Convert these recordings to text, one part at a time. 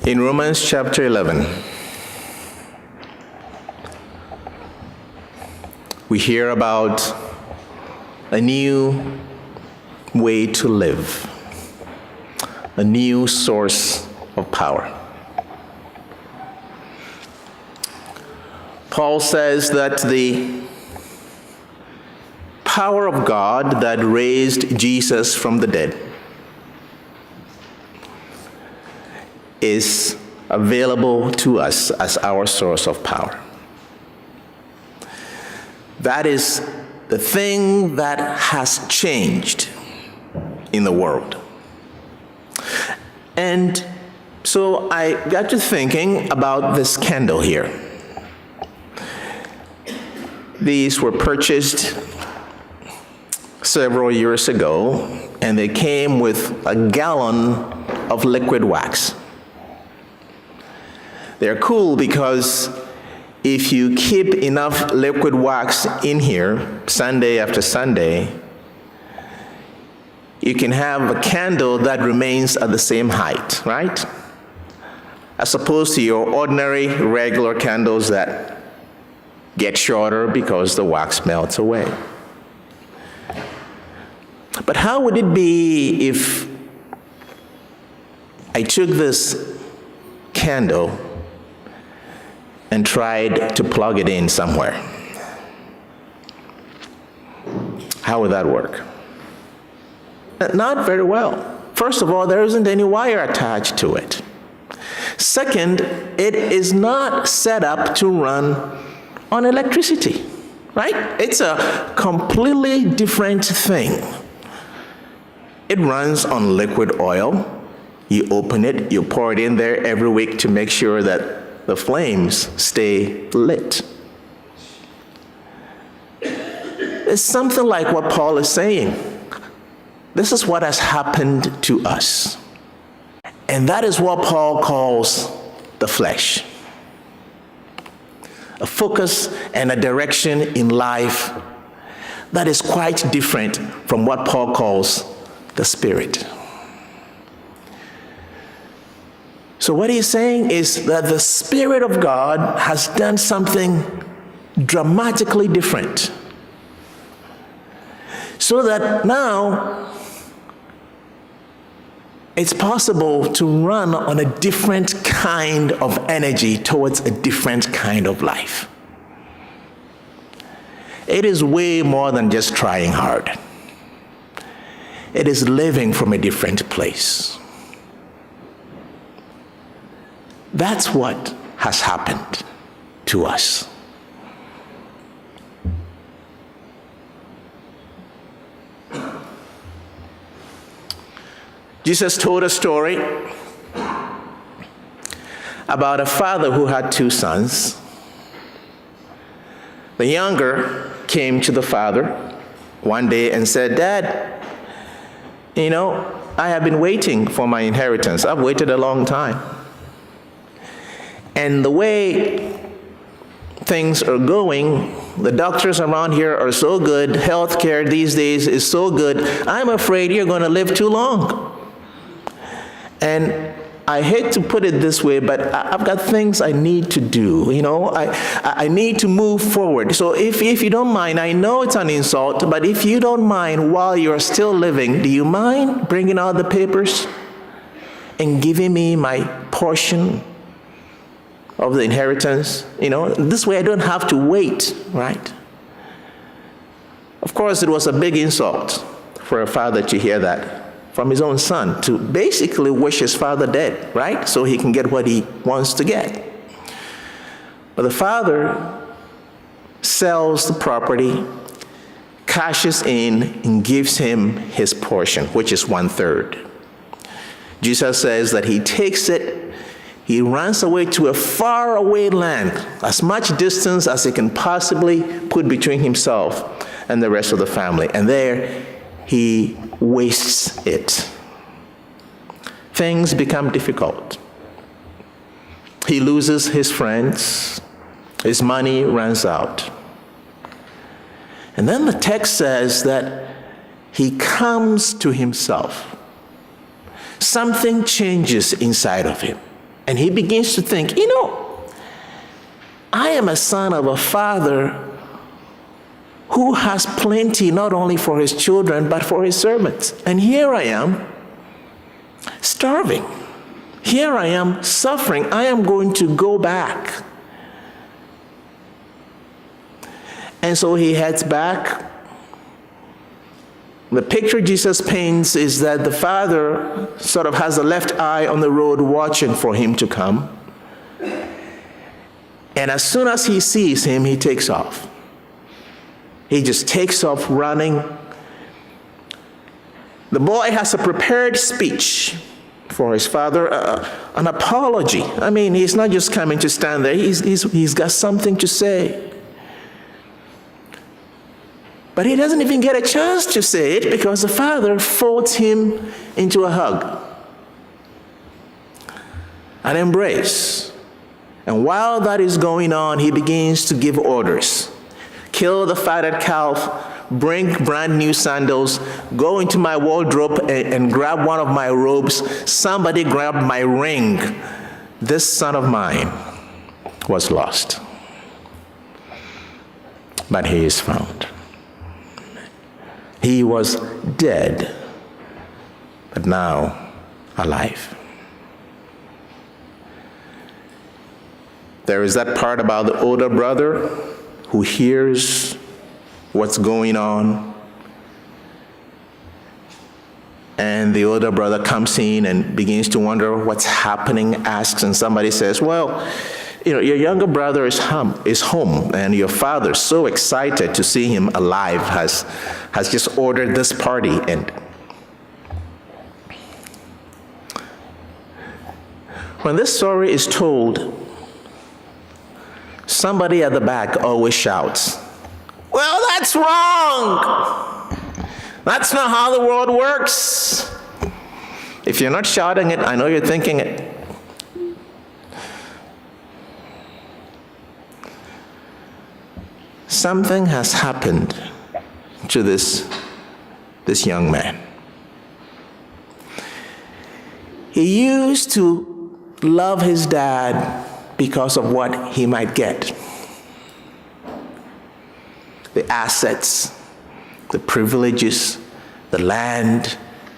In Romans chapter 11, we hear about a new way to live, a new source of power. Paul says that the power of God that raised Jesus from the dead is available to us as our source of power. That is the thing that has changed in the world. And so I got to thinking about this candle here. These were purchased several years ago, and they came with a gallon of liquid wax. They're cool because if you keep enough liquid wax in here Sunday after Sunday, you can have a candle that remains at the same height, right? As opposed to your ordinary regular candles that get shorter because the wax melts away. But how would it be if I took this candle and tried to plug it in somewhere? How would that work? Not very well. First of all, there isn't any wire attached to it. Second, it is not set up to run on electricity, right? It's a completely different thing. It runs on liquid oil. You open it, you pour it in there every week to make sure that the flames stay lit. It's something like what Paul is saying. This is what has happened to us. And that is what Paul calls the flesh. A focus and a direction in life that is quite different from what Paul calls the spirit. So what he's saying is that the Spirit of God has done something dramatically different. So that now it's possible to run on a different kind of energy towards a different kind of life. It is way more than just trying hard. It is living from a different place. That's what has happened to us. Jesus told a story about a father who had two sons. The younger came to the father one day and said, "Dad, I have been waiting for my inheritance. I've waited a long time. And the way things are going, the doctors around here are so good, healthcare these days is so good, I'm afraid you're going to live too long. And I hate to put it this way, but I've got things I need to do. I need to move forward. So if you don't mind, I know it's an insult, but if you don't mind, while you're still living, do you mind bringing out the papers and giving me my portion of the inheritance? This way I don't have to wait, right?" Of course, it was a big insult for a father to hear that from his own son, to basically wish his father dead, right? So he can get what he wants to get. But the father sells the property, cashes in, and gives him his portion, which is 1/3. Jesus says that he takes it, he runs away to a faraway land, as much distance as he can possibly put between himself and the rest of the family. And there he wastes it. Things become difficult. He loses his friends. His money runs out. And then the text says that he comes to himself. Something changes inside of him. And he begins to think, I am a son of a father who has plenty not only for his children, but for his servants. And here I am, starving. Here I am, suffering. I am going to go back. And so he heads back. The picture Jesus paints is that the father sort of has a left eye on the road watching for him to come. And as soon as he sees him, he takes off. He just takes off running. The boy has a prepared speech for his father, an apology. I mean, he's not just coming to stand there. He's got something to say. But he doesn't even get a chance to say it because the father folds him into a hug, an embrace. And while that is going on, he begins to give orders. Kill the fatted calf, bring brand new sandals, go into my wardrobe and grab one of my robes. Somebody grab my ring. This son of mine was lost, but he is found. He was dead, but now alive. There is that part about the older brother who hears what's going on. And the older brother comes in and begins to wonder what's happening, asks, and somebody says, well, your younger brother is home, and your father, so excited to see him alive, has just ordered this party. And when this story is told, somebody at the back always shouts, well, that's wrong. That's not how the world works. If you're not shouting it, I know you're thinking it. Something has happened to this young man. He used to love his dad because of what he might get. The assets, the privileges, the land,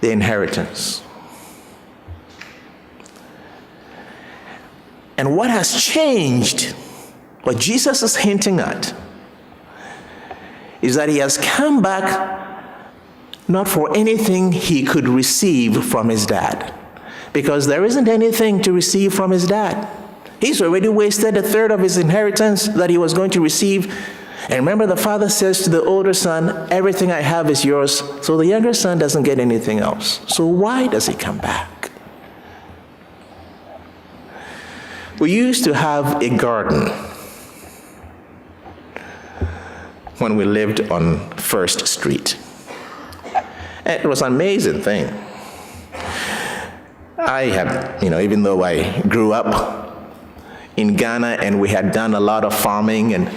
the inheritance. And what has changed, what Jesus is hinting at, is that he has come back not for anything he could receive from his dad, because there isn't anything to receive from his dad. He's already wasted a third of his inheritance that he was going to receive. And remember, the father says to the older son, everything I have is yours. So the younger son doesn't get anything else. So why does he come back? We used to have a garden when we lived on First Street. It was an amazing thing. I had, even though I grew up in Ghana and we had done a lot of farming, and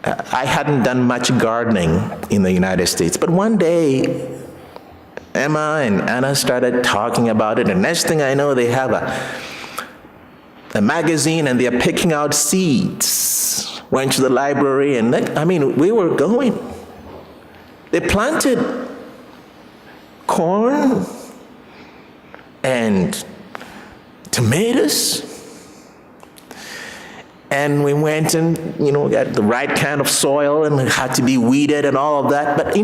I hadn't done much gardening in the United States. But one day, Emma and Anna started talking about it, and next thing I know, they have a magazine and they're picking out seeds. Went to the library, and we were going. They planted corn and tomatoes. And we went and, got the right kind of soil, and it had to be weeded and all of that. But,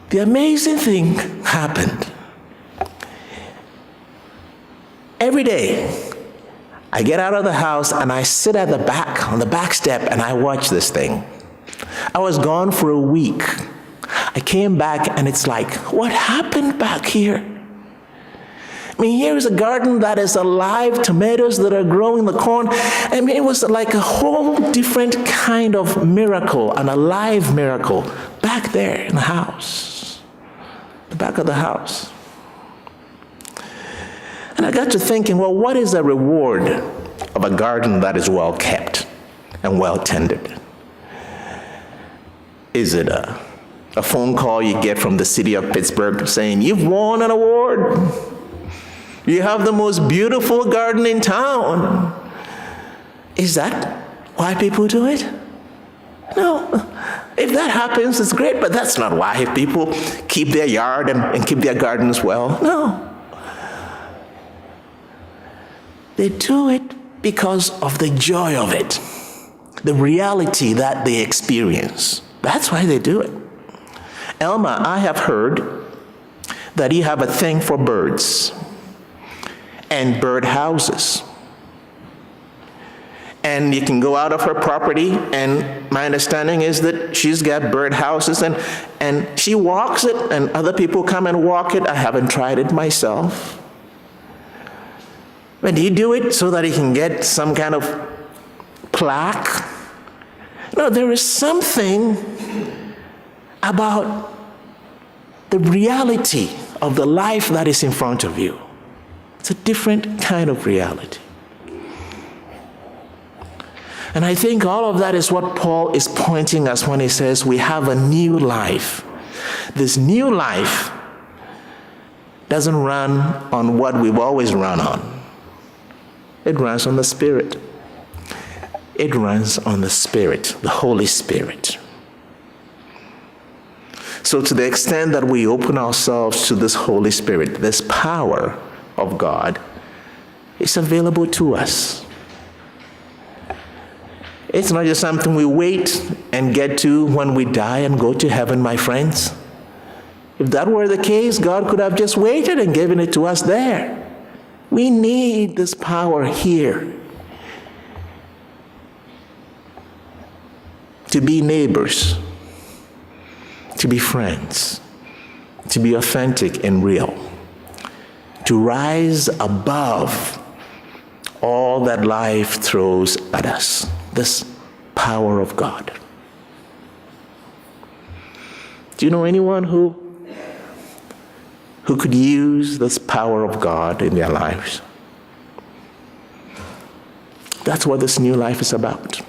the amazing thing happened. Every day, I get out of the house and I sit at the back, on the back step, and I watch this thing. I was gone for a week. I came back and it's like, what happened back here? Here is a garden that is alive, tomatoes that are growing, the corn. It was like a whole different kind of miracle, an alive miracle, back there in the house, the back of the house. And I got to thinking, well, what is the reward of a garden that is well kept and well tended? Is it a phone call you get from the city of Pittsburgh saying, you've won an award? You have the most beautiful garden in town. Is that why people do it? No. If that happens, it's great, but that's not why people keep their yard and keep their gardens well. No. They do it because of the joy of it, the reality that they experience. That's why they do it. Elma, I have heard that you have a thing for birds and bird houses. And you can go out of her property, and my understanding is that she's got bird houses, and she walks it, and other people come and walk it. I haven't tried it myself. But do you do it so that you can get some kind of plaque? No, there is something about the reality of the life that is in front of you. It's a different kind of reality. And I think all of that is what Paul is pointing us when he says we have a new life. This new life doesn't run on what we've always run on. It runs on the Spirit. It runs on the Spirit, the Holy Spirit. So to the extent that we open ourselves to this Holy Spirit, this power of God, it's available to us. It's not just something we wait and get to when we die and go to heaven, my friends. If that were the case, God could have just waited and given it to us there. We need this power here to be neighbors, to be friends, to be authentic and real, to rise above all that life throws at us. This power of God. Do you know anyone who could use this power of God in their lives? That's what this new life is about.